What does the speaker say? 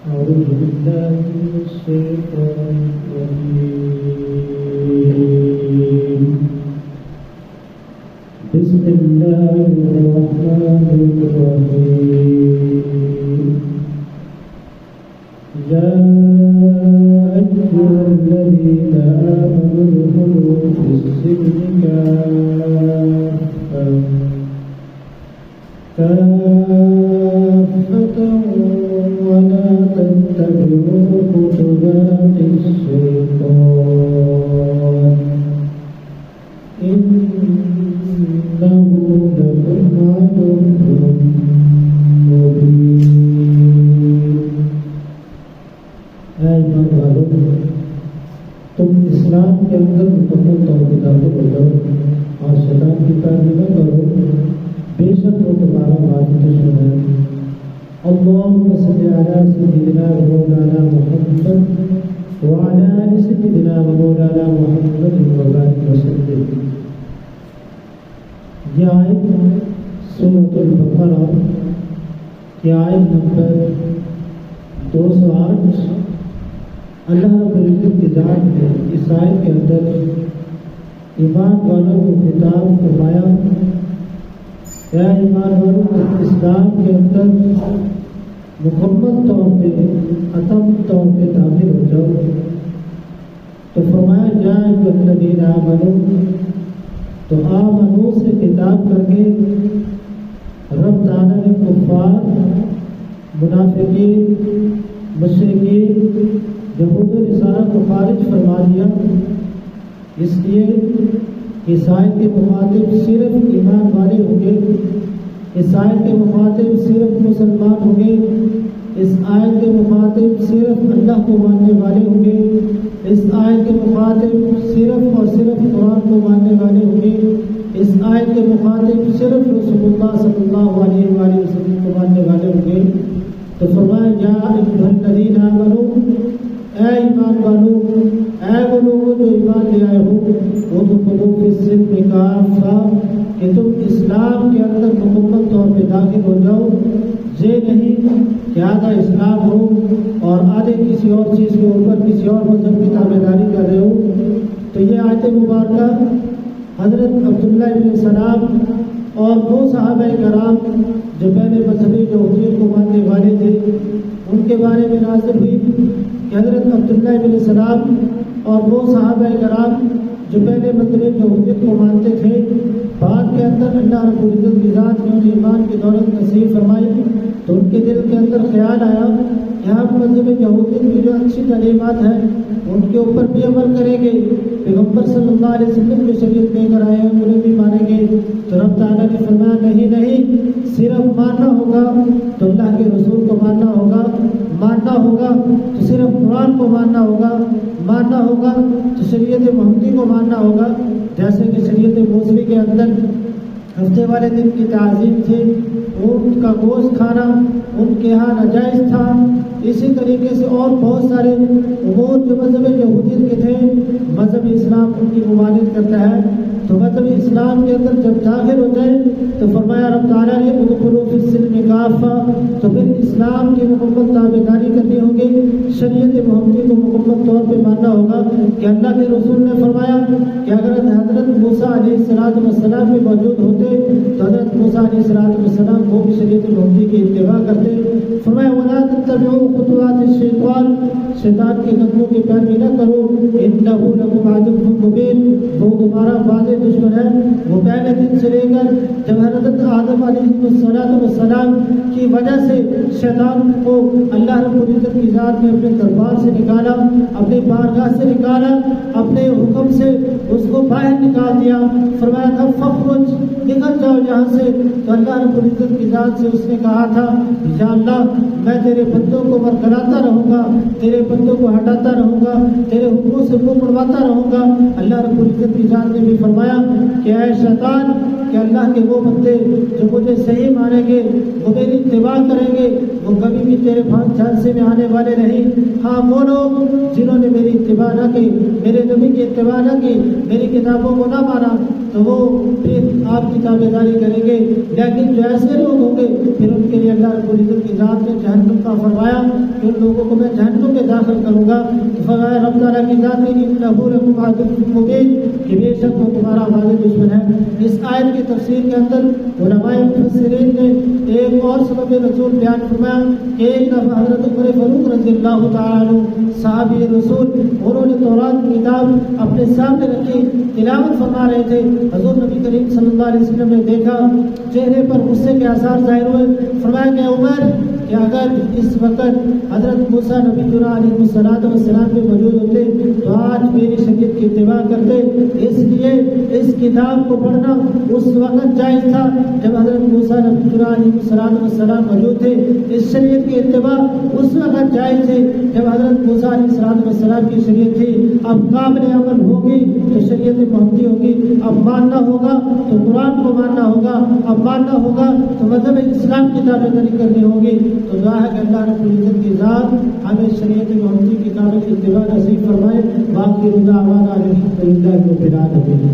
أعوذ بالله من الشيطان الرجيم بسم الله الرحمن الرحيم يا أيها الذين آمنوا ادخلوا في السلم كافة ولا تتبعوا خطوات الشيطان إنه لكم عدو مبين. اے ایمان والو، تم اسلام کے اندر مکمل طور پر داخل ہو جاؤ اور شیطان کی پیروی نہ کرو، بے شک وہ تمہارا باطل دشمن ہے. اللهم صل على سيدنا ومولانا محمد وعلى آل سيدنا ومولانا محمد وبارك وسلم. یہ آیت سورۃ البقرہ کی آیت نمبر 208 اللہ رب العزت کی ذات نے اس آیت کے اندر ایمان والوں کو خطاب فرمایا. اے ایمان والوں، اسلام کے اندر مکمل طور پہ اتم طور پہ داخل ہو جاؤ. تو فرمایا یا ایھا الذین آمنوا، تو آمنو سے خطاب کر کے رب تعالیٰ نے کفار، منافقین، مشرکین، یہود و نصارہ کو خارج فرما دیا، اس لیے اس آیت کے مخاطب صرف ایمان والے ہوں گے، اس آیت کے مخاطب صرف مسلمان ہوں گے، اس آیت کے مخاطب صرف اللہ کو ماننے والے ہوں گے، اس آیت کے مخاطب صرف اور صرف قرآن کو ماننے والے ہوں گے، اس آیت کے مخاطب صرف رسول اللہ صلی اللہ علیہ وآلہ وسلم کو ماننے والے ہوں گے. تو فرمایا یا ایھا الذین آمنوا، اے ایمان والو، اے وہ لوگ جو ایمان لے آئے ہو، ادخلوا فی السلم کافہ، کہ تم اسلام کے اندر مکمل طور پہ داخل ہو جاؤ. یہ نہیں کہ آدھا اسلام ہو اور آدھے کسی اور چیز کے اوپر کسی اور مذہب کی تابعداری کر رہے ہو. تو یہ آیت مبارکہ حضرت عبداللہ ابن سلام اور وہ صحابہ کرام جو پہلے مذہبی یہودیت کو ماننے والے تھے ان کے بارے میں نازل ہوئی کہ حضرت عبداللہ ابن سلام اور وہ صحابہ کرام جو پہلے مذہبی یہودیت کو مانتے تھے، بعد کے اندر اللہ رب العزت کی ذات نے انہیں ایمان کی دولت نصیب فرمائی. تو ان کے دل کے اندر خیال آیا کہ ہم مذہب یہودیت کی جو اچھی تعلیمات ہیں ان کے اوپر بھی عمل کریں گے، پیغمبر صلی اللہ علیہ وسلم جو شریعت لے کر آئے ہیں انہیں بھی مانیں گے. تو رب تعالیٰ نے فرمایا نہیں، صرف ماننا ہوگا تو اللہ کے رسول کو ماننا ہوگا، ماننا ہوگا تو صرف قرآن کو ماننا ہوگا، ماننا ہوگا تو شریعت محمدی کو ماننا ہوگا. جیسے کہ شریعت موسوی کے اندر ہفتے والے دن کی تعظیم تھی، اونٹ کا گوشت کھانا ان کے ہاں ناجائز تھا. اسی طریقے سے اور بہت سارے امور جو مذہب یہودیت کے تھے، مذہب اسلام ان کی ممانعت کرتا ہے. تو مذہب اسلام کے اندر جب داخل ہو جائے تو فرمایا رب تعالیٰ نے ادخلوا فی السلم کافہ، تو پھر اسلام کی مکمل تابعداری کرنی ہوگی، شریعت محمدی کو مکمل طور پہ ماننا ہوگا. کہ اللہ کے رسول نے فرمایا کہ اگر حضرت موسیٰ علیہ السلام بھی موجود ہوتے تو حضرت موسیٰ علیہ السلام کو بھی شریعت محمدی کی اتباع کرتے. فرمایا وَلَا تَتَّبِعُوا خُطُوَاتِ الشَّيْطَانِ، شیطان کے قدموں کی پیروی نہ کرو، إِنَّهُ لَكُمْ عَدُوٌّ مُّبِينٌ، وہ تمہارا واضح دشمن ہے. وہ پہلے دن سے لے کر جب حضرت آدم علیہ السلام کی وجہ سے شیطان کو اللہ رب العزت کی ذات نے اپنے دربار سے نکالا، اپنی بارگاہ سے نکالا، اپنے حکم سے اس کو باہر نکال دیا. فرمایا تھا فخرج، نکل جاؤ یہاں سے. تو اللہ رب العزت کی ذات سے اس نے کہا تھا یا اللہ میں تیرے بندوں کو برگلاتا رہوں گا، تیرے بندوں کو ہٹاتا رہوں گا، تیرے حکموں سے منہ مڑواتا رہوں گا. اللہ رب العزت کی ذات نے بھی فرمایا کہ اے شیطان، کہ اللہ کے وہ بندے جو مجھے صحیح مانیں گے، وہ میری اتباع کریں گے، وہ کبھی بھی تیرے جھانسے میں آنے والے نہیں. ہاں وہ لوگ جنہوں نے میری اتباع نہ کی، میرے نبی کی اتباع نہ کی، میری کتابوں کو نہ مانا، تو وہ پھر آپ کی تابعداری کریں گے. لیکن جو ایسے لوگ ہوں گے پھر ان کے لیے اللہ رب العزت کی ذات نے جہنم کا فرمایا کہ ان لوگوں کو میں جہنم میں داخل کروں گا. فرمایا رب تعالیٰ کی ذات میں انہ لکم عدو مبین کہ بے شک وہ تمہارا واضح دشمن ہے. اس آیت کی تفسیر کے اندر علماء مفسرین نے ایک اور سبب نزول بیان فرمایا کہ ایک دفعہ حضرت عمر فاروق رضی اللہ تعالیٰ عنہ صحابی رسول انہوں نے تورات کی کتاب اپنے سامنے رکھی تلاوت فرما رہے تھے. حضور نبی کریم صلی اللہ علیہ وسلم نے دیکھا چہرے پر غصے کے آثار ظاہر ہوئے. فرمایا کہ عمر کہ اگر اس وقت حضرت موسیٰ نبی علیہ السلام پہ موجود ہوتے تو آج میری شریعت کی اتباع کرتے. اس لیے اس کتاب کو پڑھنا اس وقت جائز تھا جب حضرت موسیٰ نبی علیہ السلام موجود تھے. اس شریعت کی اتباع اس وقت جائز تھی جب حضرت موسیٰ علیہ السلام کی شریعت تھی. اب قابل عمل ہوگی تو شریعت محمدی ہوگی. اب ماننا ہوگا تو قرآن کو ماننا ہوگا. اب ماننا ہوگا تو مذہب اسلام کی تابع داری کرنی ہوگی. تو دعا ہے کہ اللہ رب العزت کی ذات ہمیں شریعت محمدی کی قابل اتباع نصیب فرمائے. باقی رضا ہمارا الحمدللہ رب العالمین.